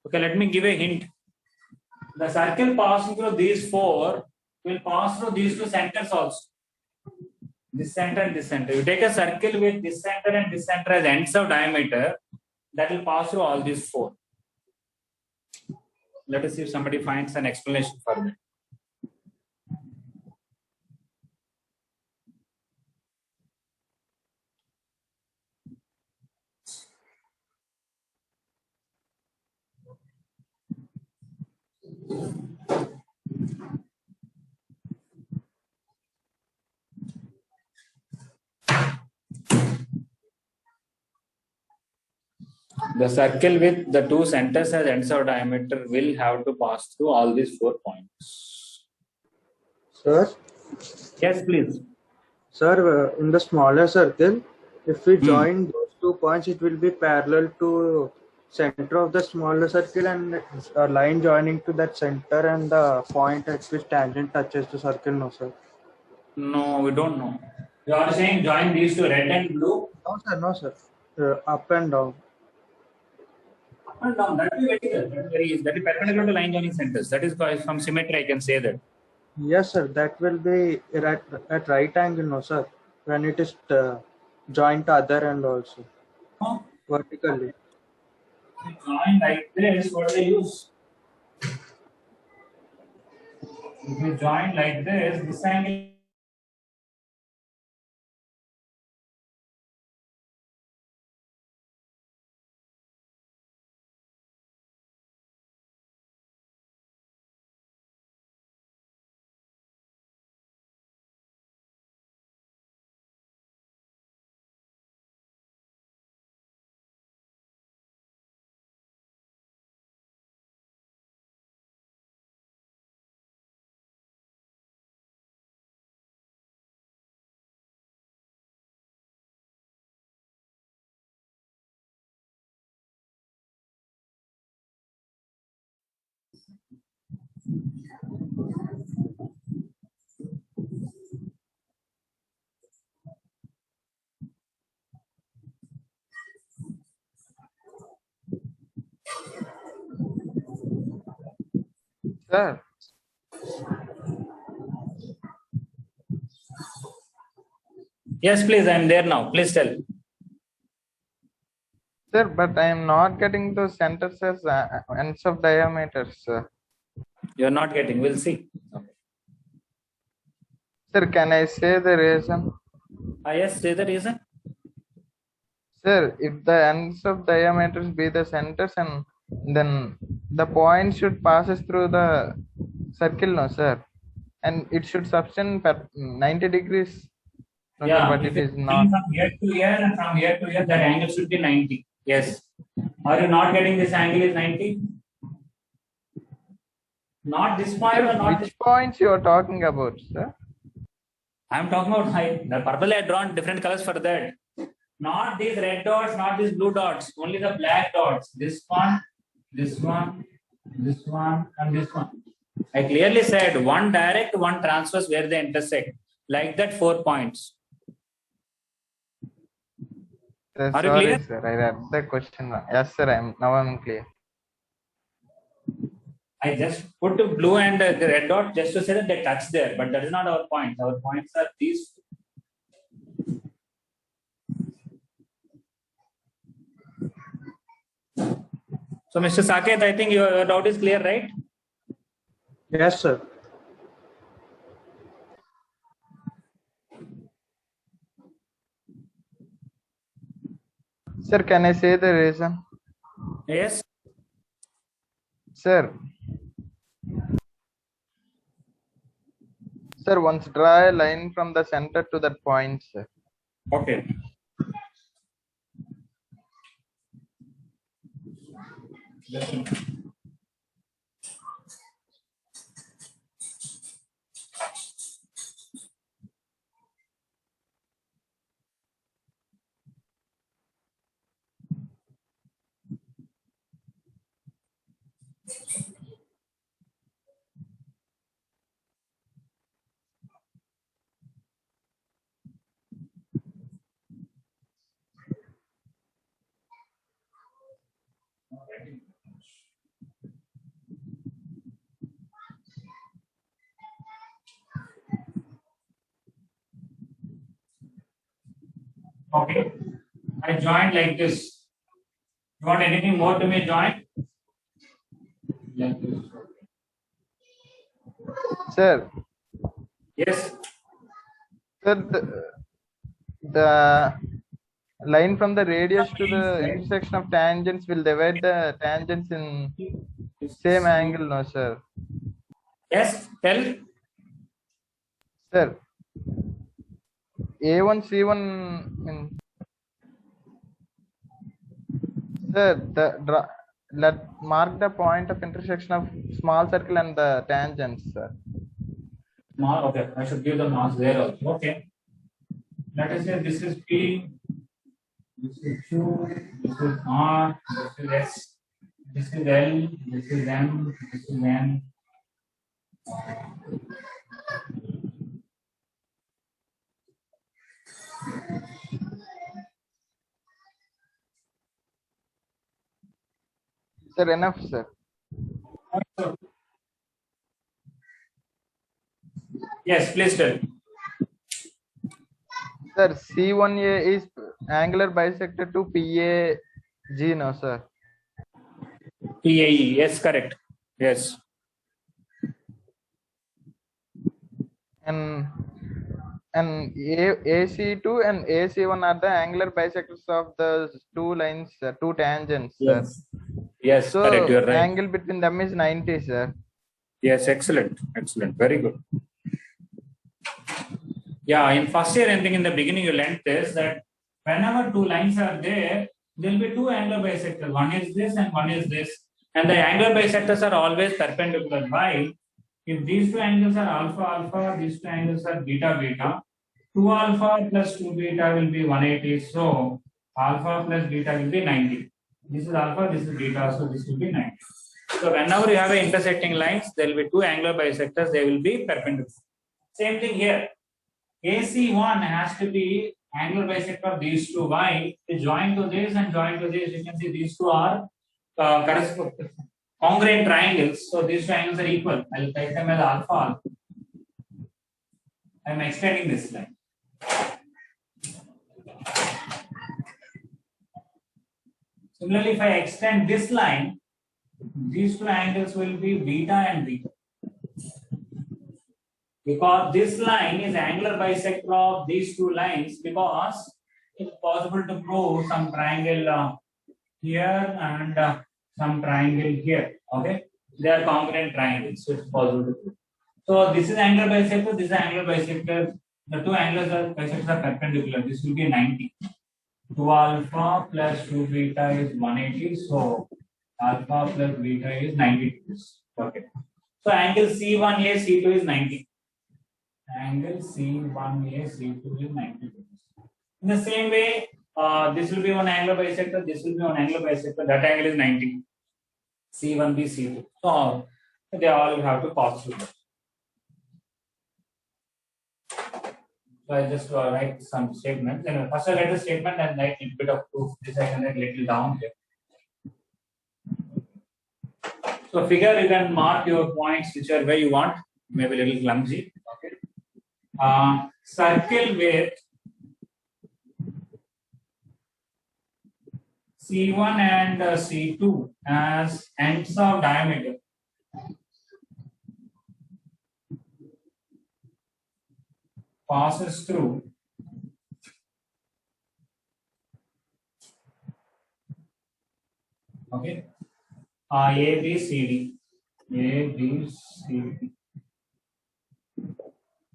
Okay, let me give a hint. The circle passing through these 4 will pass through these 2 centers also. This center and this center. You take a circle with this center and this center as ends of diameter, that will pass through all these 4. Let us see if somebody finds an explanation for that. The circle with the 2 centers as ends of diameter will have to pass through all these 4 points. Sir? Yes, please. Sir, in the smaller circle, if we join those 2 points, it will be parallel to center of the smaller circle and a line joining to that center and the point at which tangent touches the circle, no sir? No, we don't know. You are saying join these 2, red and blue? No sir, no sir. Up and down. No, that will be vertical. That is very easy. That is perpendicular to line joining centers. That is called from symmetry. I can say that. Yes, sir. That will be at right angle, no, sir. When it is joined to other end also No, vertically. to join like this, what they use? If you join like this angle. Sir, Yes, please. I am there now. Please tell. sir, but I am not getting those centers as ends of diameters, sir. You are not getting. We'll see. Sir, can I say the reason? Yes, say the reason. Sir, if the ends of diameters be the centers, and then the point should passes through the circle, no, sir, and it should subtend 90 degrees. No, sir, but if it is it's not. from here to here and from here to here, that angle should be 90. Yes. Are you not getting this angle is 90? Not this point or not this. Which points you are talking about, sir? I am talking about height. The purple I had drawn different colors for that. Not these red dots, not these blue dots, only the black dots. This one, this one, this one, and this one. I clearly said one direct, one transverse where they intersect. Like that, 4 points. Sir, Are you sorry, clear? sir. I read the question wrong. Yes, sir. I'm clear. I just put the blue and the red dot just to say that they touch there, but that is not our point. Our points are these. So, Mr. Saket, I think your doubt is clear, right? Yes, sir. Sir, can I say the reason? Yes. Sir. Sir, once draw a line from the center to that point, sir. Okay. Okay. I joined like this. You want anything more to me join? Like this. Sir. Yes. Sir, the line from the radius to the intersection of tangents will divide the tangents in same angle, no, sir? Yes, tell. Sir, A1, C1 in. Sir, let mark the point of intersection of small circle and the tangents, sir. Okay, I should give the marks there also. Okay. Let us say this is P, this is Q, this is R, this is S, this is L, this is M, this is N. Sir, enough, sir. Yes, please tell. Sir, C1A is angular bisector to PAG, no, sir. PAE. Yes, correct. Yes. And AC2 and AC1 are the angular bisectors of the two lines, two tangents, sir. Yes. Yes, So correct. You're right. angle between them is 90, sir. Yes, excellent. Excellent. Very good. Yeah, in first year, anything in the beginning, you learned this that whenever two lines are there, there will be two angular bisectors. One is this and one is this. And the angular bisectors are always perpendicular. Why? If these two angles are alpha alpha, these two angles are beta beta, 2 alpha plus 2 beta will be 180. So alpha plus beta will be 90. This is alpha, this is beta, so this will be 90. So whenever you have intersecting lines, there will be two angular bisectors, they will be perpendicular. Same thing here. AC1 has to be angular bisector of these two. Why? They join to this and join to this. You can see these two are congruent triangles. So these two angles are equal. I will take them as alpha alpha. I am extending this line. Similarly, if I extend this line, these two angles will be beta and beta. Because this line is angular bisector of these two lines, because it's possible to prove some triangle here and some triangle here. Okay, they are congruent triangles, so it's possible to prove. So this is angular bisector, this is angular bisector. The two angular bisectors are perpendicular. This will be 90. 2 alpha plus 2 beta is 180. So alpha plus beta is 90 degrees. Okay. So angle C1A C2 is 90. Angle C1A C2 is 90 degrees. In the same way, this will be one angular bisector, this will be one angular bisector, that angle is 90. C1B, C2. So they all have to pass through. So I just write some statements. And first I write the statement and write a bit of proof. This I can write little down here. So figure you can mark your points whichever way you want. Maybe a little clumsy. Okay. Circle with C1 and C2 as ends of diameter. Passes through okay A B C D.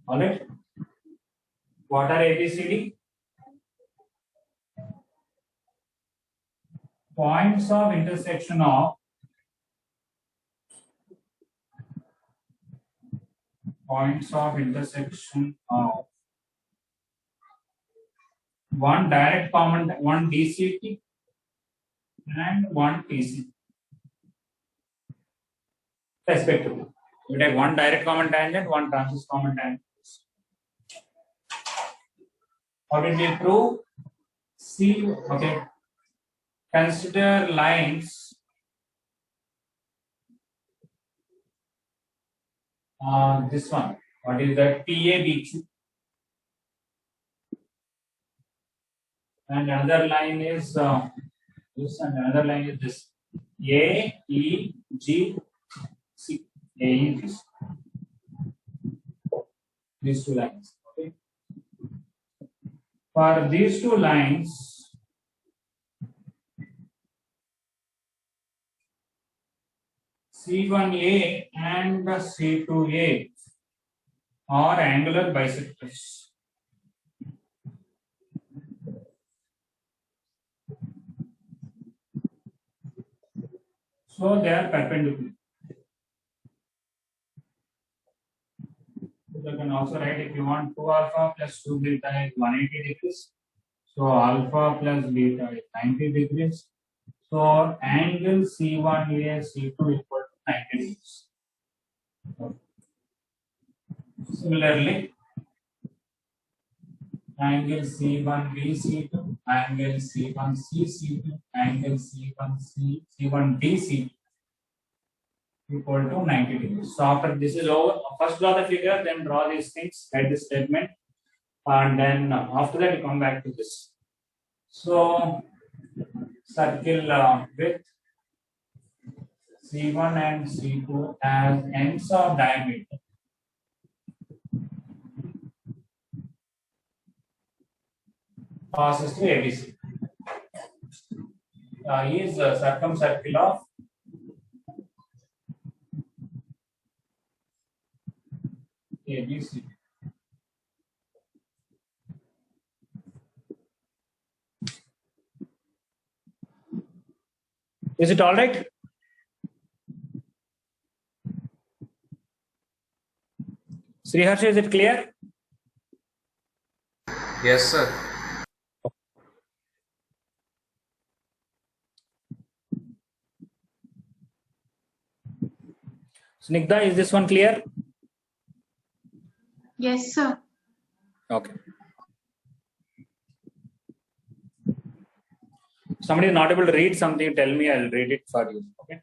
All right. What are A B C D? Points of intersection of one direct common, one DCT and one TC respectively. You take one direct common tangent, one transverse common tangent. How did we prove? See, okay. Consider lines this one. What is that? PABQ. And another line is this, and another line is this. AEGC. AEGC. These two lines. Okay. For these two lines, C1A and C2A are angular bisectors. So they are perpendicular. So you can also write, if you want, 2 alpha plus 2 beta is 180 degrees. So alpha plus beta is 90 degrees. So angle C1A C2 equal to 90 degrees. Similarly, angle C1BC2, angle C1CC2, angle C1D equal to 90 degrees. So after this is over, first draw the figure, then draw these things, write the statement, and then after that you come back to this. So circle with C1 and C2 as ends of diameter. Passes to ABC. Is circumcircle of ABC. Is it all right? Sriharsh, is it clear? Yes, sir. Snigdha, is this one clear? Yes, sir. Okay. Somebody is not able to read something, tell me, I'll read it for you. Okay.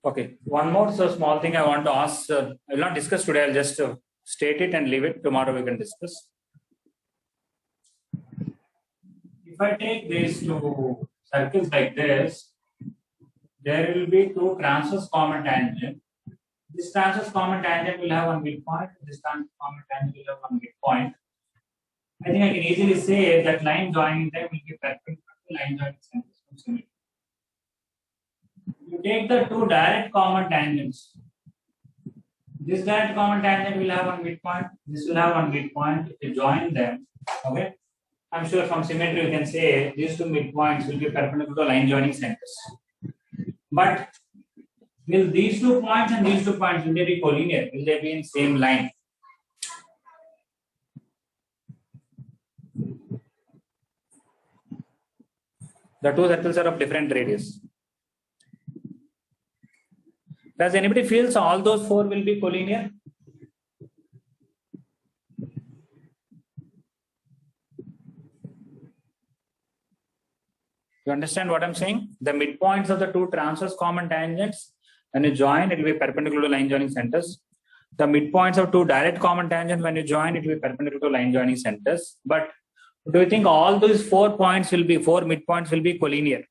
Okay, one more small thing I want to ask. I will not discuss today. I'll just state it and leave it. Tomorrow we can discuss. If I take these two circles like this, there will be two transverse common tangent. This transverse common tangent will have one midpoint. This transverse common tangent will have one midpoint. I think I can easily say that line joining them will be perpendicular to line joining centers. You take the two direct common tangents. This direct common tangent will have one midpoint. This will have one midpoint. If you join them, okay. I'm sure from symmetry you can say these two midpoints will be perpendicular to line joining centers. But will these 2 points and these 2 points, will they be collinear? Will they be in same line? The two circles are of different radius. Does anybody feels all those 4 will be collinear? You understand what I'm saying? The midpoints of the two transverse common tangents, when you join, it will be perpendicular to line joining centers. The midpoints of two direct common tangents, when you join, it will be perpendicular to line joining centers. But do you think all those 4 points will be, 4 midpoints will be collinear?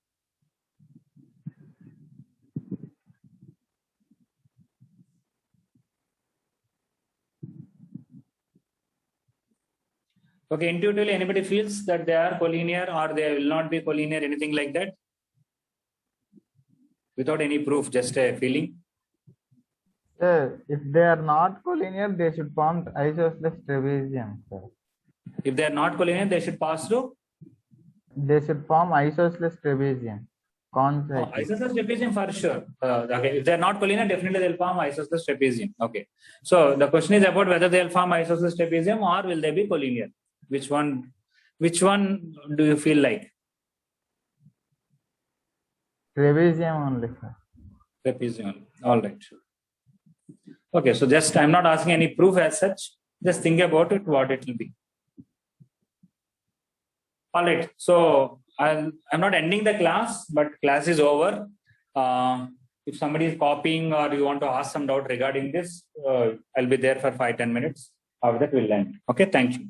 Okay, intuitively, anybody feels that they are collinear or they will not be collinear, anything like that? Without any proof, just a feeling. Sir, if they are not collinear, they should form isosceles trapezium, sir. If they are not collinear, they should pass through? They should form isosceles trapezium. Isosceles trapezium for sure. Okay. If they are not collinear, definitely they will form isosceles trapezium. Okay. So the question is about whether they will form isosceles trapezium or will they be collinear? Which one do you feel like? Trapezium only, sir. Trapezium. All right. Okay. So just I'm not asking any proof as such. Just think about it, what it will be. All right. So I'm not ending the class, but class is over. If somebody is copying or you want to ask some doubt regarding this, I'll be there for 5-10 minutes. After that, we'll end. Okay. Thank you.